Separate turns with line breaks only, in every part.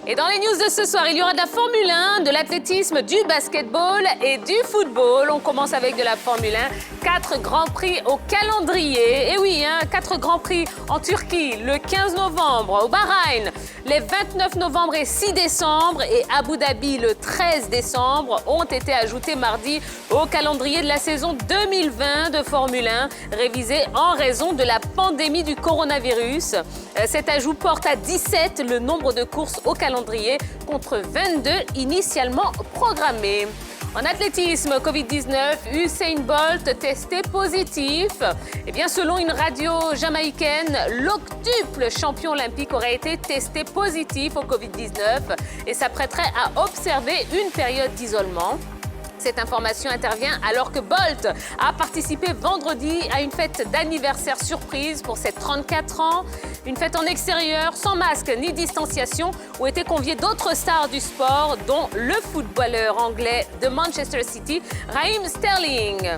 Et dans les news de ce soir, il y aura de la Formule 1, de l'athlétisme, du basketball et du football. On commence avec de la Formule 1. 4 grands prix au calendrier. Et oui, 4 grands prix en Turquie le 15 novembre, au Bahreïn les 29 novembre et 6 décembre et Abu Dhabi le 13 décembre ont été ajoutés mardi au calendrier de la saison 2020 de Formule 1, révisé en raison de la pandémie du coronavirus. Cet ajout porte à 17 le nombre de courses au calendrier contre 22 initialement programmées. En athlétisme, Covid-19, Usain Bolt testé positif. Eh bien, selon une radio jamaïcaine, l'octuple champion olympique aurait été testé positif au Covid-19 et s'apprêterait à observer une période d'isolement. Cette information intervient alors que Bolt a participé vendredi à une fête d'anniversaire surprise pour ses 34 ans. Une fête en extérieur, sans masque ni distanciation, où étaient conviés d'autres stars du sport, dont le footballeur anglais de Manchester City, Raheem Sterling.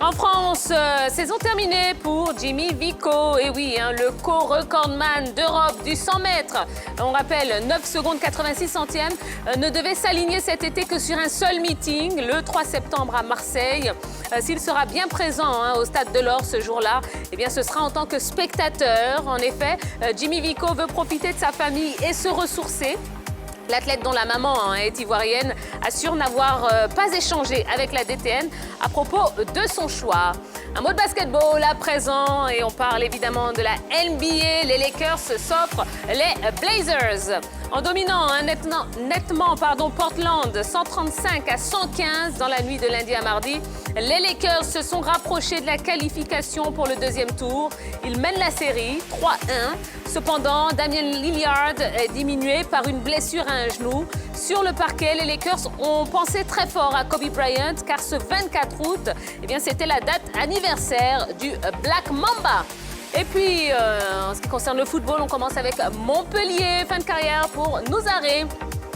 En France, saison terminée pour Jimmy Vico. Et oui, le co-recordman d'Europe du 100 mètres. On rappelle, 9 secondes 86 centièmes, ne devait s'aligner cet été que sur un seul meeting, le 3 septembre à Marseille. S'il sera bien présent au Stade de l'Or ce jour-là, eh bien, ce sera en tant que spectateur. En effet, Jimmy Vico veut profiter de sa famille et se ressourcer. L'athlète dont la maman est ivoirienne assure n'avoir pas échangé avec la DTN à propos de son choix. Un mot de basketball à présent et on parle évidemment de la NBA. Les Lakers s'offrent les Blazers. En dominant nettement Portland 135 à 115 dans la nuit de lundi à mardi, les Lakers se sont rapprochés de la qualification pour le deuxième tour. Ils mènent la série 3-1. Cependant, Damian Lillard est diminué par une blessure à un genou. Sur le parquet, les Lakers ont pensé très fort à Kobe Bryant car ce 24 août, eh bien, c'était la date anniversaire du Black Mamba. Et puis, en ce qui concerne le football, on commence avec Montpellier, fin de carrière pour Nouzaré.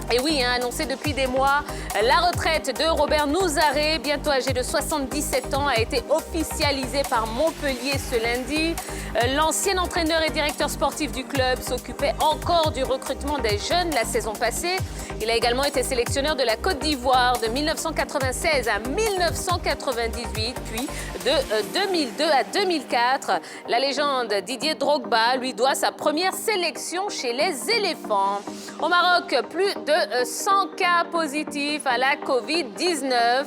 Et oui, annoncé depuis des mois, la retraite de Robert Nouzaré, bientôt âgé de 77 ans, a été officialisée par Montpellier ce lundi. L'ancien entraîneur et directeur sportif du club s'occupait encore du recrutement des jeunes la saison passée. Il a également été sélectionneur de la Côte d'Ivoire de 1996 à 1998, puis de 2002 à 2004. La légende Didier Drogba lui doit sa première sélection chez les éléphants. Au Maroc, plus de 100 cas positifs à la Covid-19.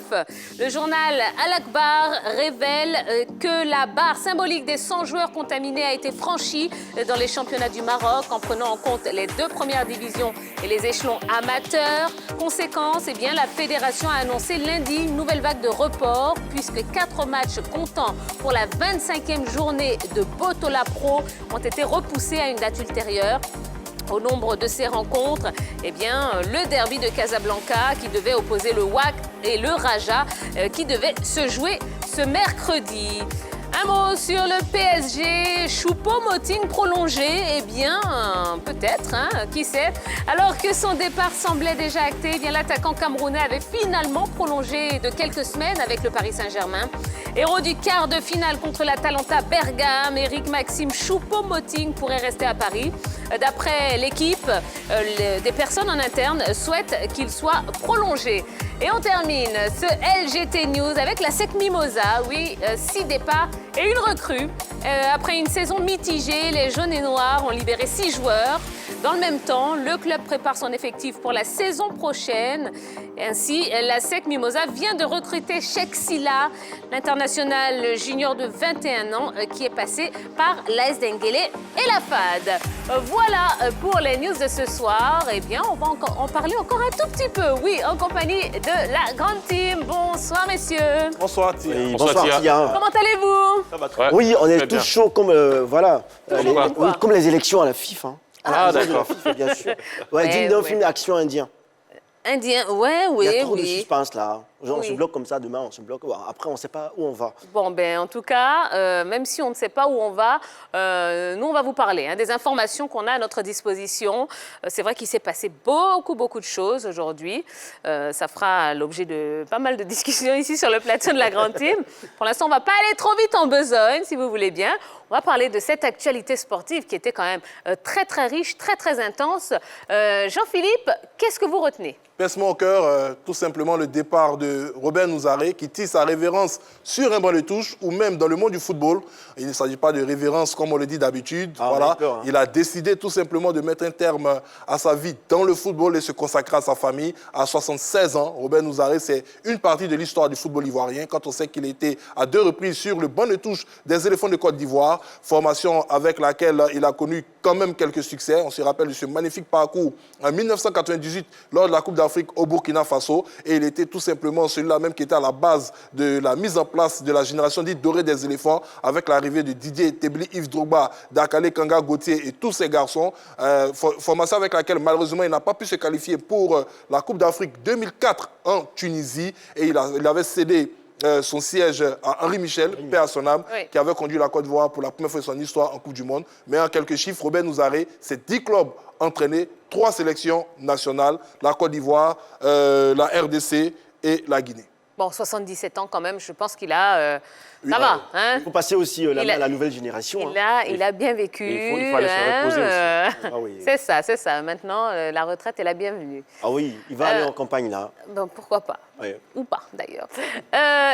Le journal Al-Akhbar révèle que la barre symbolique des 100 joueurs contaminés a été franchie dans les championnats du Maroc en prenant en compte les 2 premières divisions et les échelons amateurs. Conséquence, eh bien, la fédération a annoncé lundi une nouvelle vague de report puisque 4 matchs comptant pour la 25e journée de Botola Pro ont été repoussés à une date ultérieure. Au nombre de ces rencontres, eh bien, le derby de Casablanca qui devait opposer le WAC et le Raja qui devait se jouer ce mercredi. Un mot sur le PSG, Choupo-Moting prolongé, eh bien, peut-être, qui sait. Alors que son départ semblait déjà acté, eh bien, l'attaquant camerounais avait finalement prolongé de quelques semaines avec le Paris Saint-Germain. Héros du quart de finale contre l'Atalanta Bergame, Éric Maxime Choupo-Moting pourrait rester à Paris. D'après l'équipe, des personnes en interne souhaitent qu'il soit prolongé. Et on termine ce LGT News avec la SEC Mimosa. Oui, 6 départs et une recrue. Après une saison mitigée, les jaunes et noirs ont libéré 6 joueurs. Dans le même temps, le club prépare son effectif pour la saison prochaine. Ainsi, la SEC Mimosa vient de recruter Cheikh Silla, l'international junior de 21 ans qui est passé par l'AS Denguélé et la FAD. Voilà pour les news de ce soir. Eh bien, on va en parler encore un tout petit peu, oui, en compagnie de la grande team. Bonsoir, messieurs.
Bonsoir, Tia.
Oui, bonsoir, Tia.
Comment allez-vous?
Ça va très
Oui, on est tous chauds comme, voilà,
quoi
comme les élections à la FIFA.
Ah, d'accord.
FIFA, bien sûr. Ouais, digne d'un film d'action indien.
Indien, ouais, oui,
Il y a trop de
oui.
suspense, là. Genre, on
Oui.
se bloque comme ça, demain, on se bloque. Après, on ne sait pas où on va.
Bon, ben, en tout cas, même si on ne sait pas où on va, nous, on va vous parler des informations qu'on a à notre disposition. C'est vrai qu'il s'est passé beaucoup de choses aujourd'hui. Ça fera l'objet de pas mal de discussions ici sur le plateau de la Grande Team. Pour l'instant, on ne va pas aller trop vite en besogne, si vous voulez bien. On va parler de cette actualité sportive qui était quand même très riche, très intense. Jean-Philippe, qu'est-ce que vous retenez?
Pincement au cœur, tout simplement le départ de Robert Nouzaré qui tire sa révérence sur un banc de touche ou même dans le monde du football. Il ne s'agit pas de révérence comme on le dit d'habitude.
Ah,
voilà.
peur, hein.
Il a décidé tout simplement de mettre un terme à sa vie dans le football et se consacrer à sa famille. À 76 ans, Robert Nouzaré, c'est une partie de l'histoire du football ivoirien quand on sait qu'il était à 2 reprises sur le banc de touche des éléphants de Côte d'Ivoire, formation avec laquelle il a connu quand même quelques succès. On se rappelle de ce magnifique parcours en 1998 lors de la Coupe d'Afrique au Burkina Faso et il était tout simplement celui-là même qui était à la base de la mise en place de la génération dite dorée des éléphants avec l'arrivée de Didier Tebli, Yves Drogba, Dakale Kanga Gauthier et tous ces garçons. Formation avec laquelle malheureusement il n'a pas pu se qualifier pour la Coupe d'Afrique 2004 en Tunisie et il avait cédé son siège à Henri Michel, paix à son âme,
Oui.
qui avait conduit la Côte d'Ivoire pour la première fois de son histoire en Coupe du Monde. Mais en quelques chiffres, Robert Nouzaré, c'est 10 clubs entraînés, 3 sélections nationales, la Côte d'Ivoire, la RDC et la Guinée.
Bon, 77 ans quand même, je pense qu'il a...
Oui,
ça va, hein?
Il faut passer aussi la
Il
main
a-
à la nouvelle génération. hein.
Il a bien vécu.
il faut aller se reposer aussi.
Ah oui.
C'est ça. Maintenant, la retraite est la bienvenue.
Ah oui, il va aller en campagne, là.
Bon, pourquoi pas?
Ouais.
Ou pas, d'ailleurs.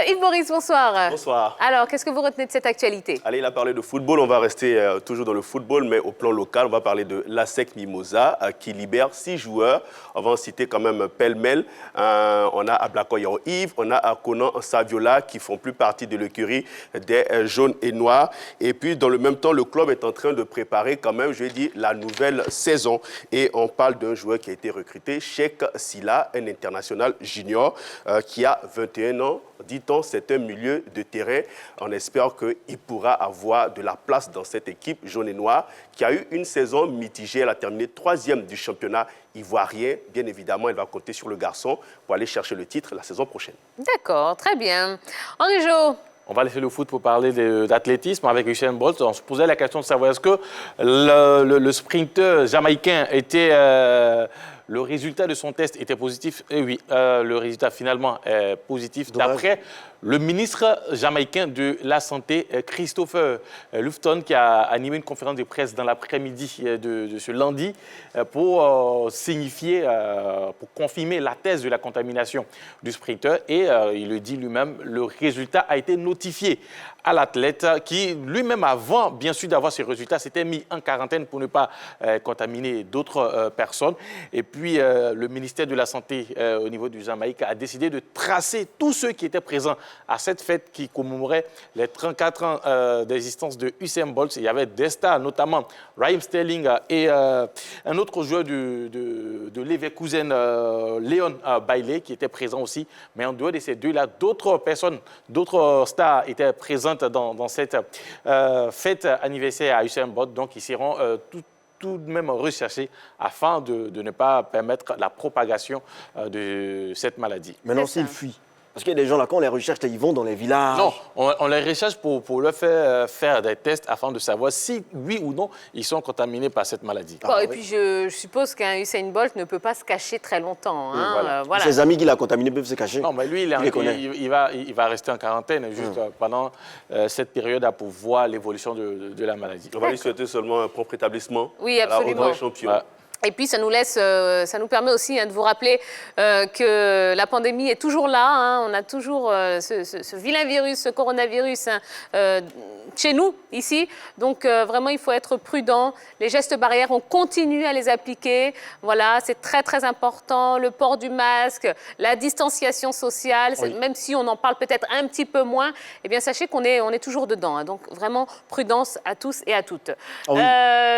Yves Boris, bonsoir.
Bonsoir.
Alors, qu'est-ce que vous retenez de cette actualité?
Allez, il a parlé de football, on va rester toujours dans le football, mais au plan local, on va parler de l'ASEC Mimosa qui libère 6 joueurs. On va en citer quand même pêle-mêle. On a Ablakoyan Yves, on a Conan Saviola qui font plus partie de l'écurie des jaunes et noirs. Et puis, dans le même temps, le club est en train de préparer quand même, je vais dire, la nouvelle saison. Et on parle d'un joueur qui a été recruté, Cheikh Silla, un international junior qui a 21 ans. Dit-on, c'est un milieu de terrain. On espère qu'il pourra avoir de la place dans cette équipe jaune et noire qui a eu une saison mitigée. Elle a terminé 3e du championnat ivoirien. Bien évidemment, elle va compter sur le garçon pour aller chercher le titre la saison prochaine.
D'accord, très bien. Henri Jo,
On va laisser le foot pour parler d'athlétisme avec Usain Bolt. On se posait la question de savoir est-ce que le sprinter jamaïcain était... le résultat de son test était positif. Et oui, le résultat finalement est positif.
Dommage.
D'après le ministre jamaïcain de la Santé, Christopher Lufton, qui a animé une conférence de presse dans l'après-midi de ce lundi pour signifier, pour confirmer la thèse de la contamination du sprinter. Et il le dit lui-même, le résultat a été notifié à l'athlète qui, lui-même, avant, bien sûr, d'avoir ces résultats, s'était mis en quarantaine pour ne pas contaminer d'autres personnes. Et puis, le ministère de la Santé au niveau du Jamaïque a décidé de tracer tous ceux qui étaient présents à cette fête qui commémorait les 34 ans d'existence de Usain Bolt. Il y avait des stars, notamment Raheem Sterling et un autre joueur de Leverkusen, Léon Bailey, qui était présent aussi. Mais en dehors de ces deux-là, d'autres personnes, d'autres stars étaient présentes dans cette fête anniversaire à Usain Bolt. Donc, ils seront tout de même recherchés afin de ne pas permettre la propagation de cette maladie.
Maintenant,
C'est ça.
s'il fuit. Parce qu'il y a des gens là, quand on les recherche, là, ils vont dans les villages.
Non, on les recherche pour leur faire des tests afin de savoir si, oui ou non, ils sont contaminés par cette maladie.
Bon, et
oui.
puis je suppose qu'un Usain Bolt ne peut pas se cacher très longtemps. Hein,
voilà.
voilà.
Ses amis qui l'ont contaminé peuvent se cacher.
Non, mais lui,
Il les connaît.
il va rester en quarantaine juste pendant cette période pour voir l'évolution de la maladie.
On va lui souhaiter seulement un propre établissement.
Oui,
à la
absolument.
Audrey Champion.
Ouais.
Et puis, ça nous permet aussi de vous rappeler que la pandémie est toujours là. Hein. On a toujours ce vilain virus, ce coronavirus chez nous, ici. Donc, vraiment, il faut être prudent. Les gestes barrières, on continue à les appliquer. Voilà, c'est très, très important. Le port du masque, la distanciation sociale, même si on en parle peut-être un petit peu moins, eh bien, sachez qu'on est toujours dedans. Hein. Donc, vraiment, prudence à tous et à toutes.
Ah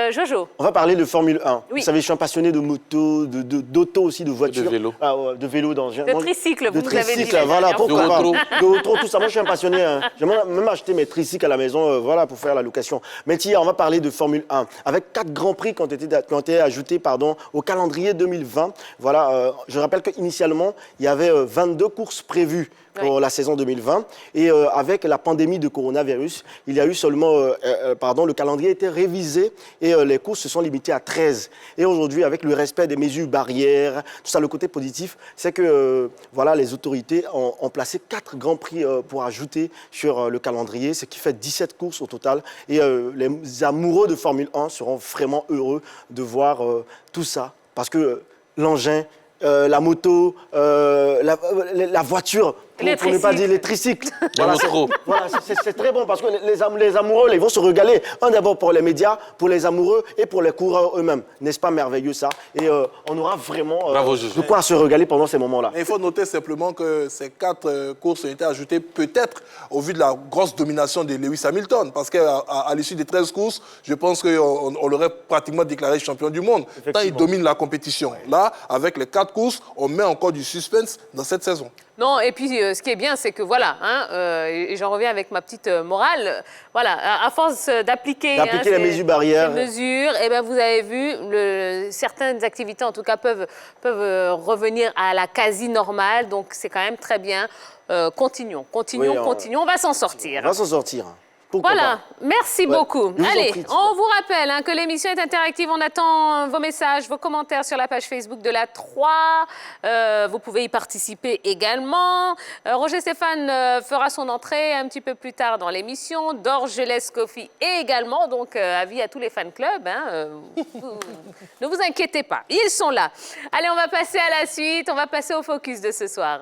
oui.
Jojo.
On va parler de Formule 1.
Oui.
Vous savez, championnat passionné de moto, d'auto aussi, de voiture.
De vélo.
De vélo.
De tricycle, vous avez dit.
Voilà, pourquoi
De
pas.
rétro.
De rétro, tout ça. Moi, je suis un passionné. Hein. J'aimerais même acheter mes tricycles à la maison, voilà, pour faire la location. Mais tiens, on va parler de Formule 1. Avec 4 grands prix qui ont été ajoutés au calendrier 2020. Voilà, je rappelle qu'initialement, il y avait 22 courses prévues pour la saison 2020. Et avec la pandémie de coronavirus, il y a eu seulement, le calendrier a été révisé et les courses se sont limitées à 13. Et aujourd'hui, avec le respect des mesures barrières, tout ça, le côté positif, c'est que les autorités ont placé 4 grands prix pour ajouter sur le calendrier, ce qui fait 17 courses au total. Et les amoureux de Formule 1 seront vraiment heureux de voir tout ça. Parce que l'engin, la moto, la voiture, pour ne pas dire les tricycles. C'est très bon parce que les amoureux, ils vont se régaler. Un d'abord pour les médias, pour les amoureux et pour les coureurs eux-mêmes. N'est-ce pas merveilleux ça? Et on aura vraiment de quoi se régaler pendant ces moments-là.
Il faut noter simplement que ces 4 courses ont été ajoutées peut-être au vu de la grosse domination de Lewis Hamilton. Parce qu'à l'issue des 13 courses, je pense qu'on l'aurait pratiquement déclaré champion du monde. Tant il domine la compétition. Là, avec les 4 courses, on met encore du suspense dans cette saison.
Non, et puis ce qui est bien, c'est que voilà, et j'en reviens avec ma petite morale, voilà, à force d'appliquer
les mesures barrières,
et ben vous avez vu, certaines activités en tout cas peuvent revenir à la quasi normale, donc c'est quand même très bien. Continuons, on va s'en sortir.
On va s'en sortir. Pourquoi
pas. Merci beaucoup. Allez, on vous rappelle que l'émission est interactive. On attend vos messages, vos commentaires sur la page Facebook de la 3. Vous pouvez y participer également. Roger Stéphane fera son entrée un petit peu plus tard dans l'émission. Dorgelès Coffee également. Donc, avis à tous les fan clubs. Ne vous inquiétez pas, ils sont là. Allez, on va passer à la suite. On va passer au focus de ce soir.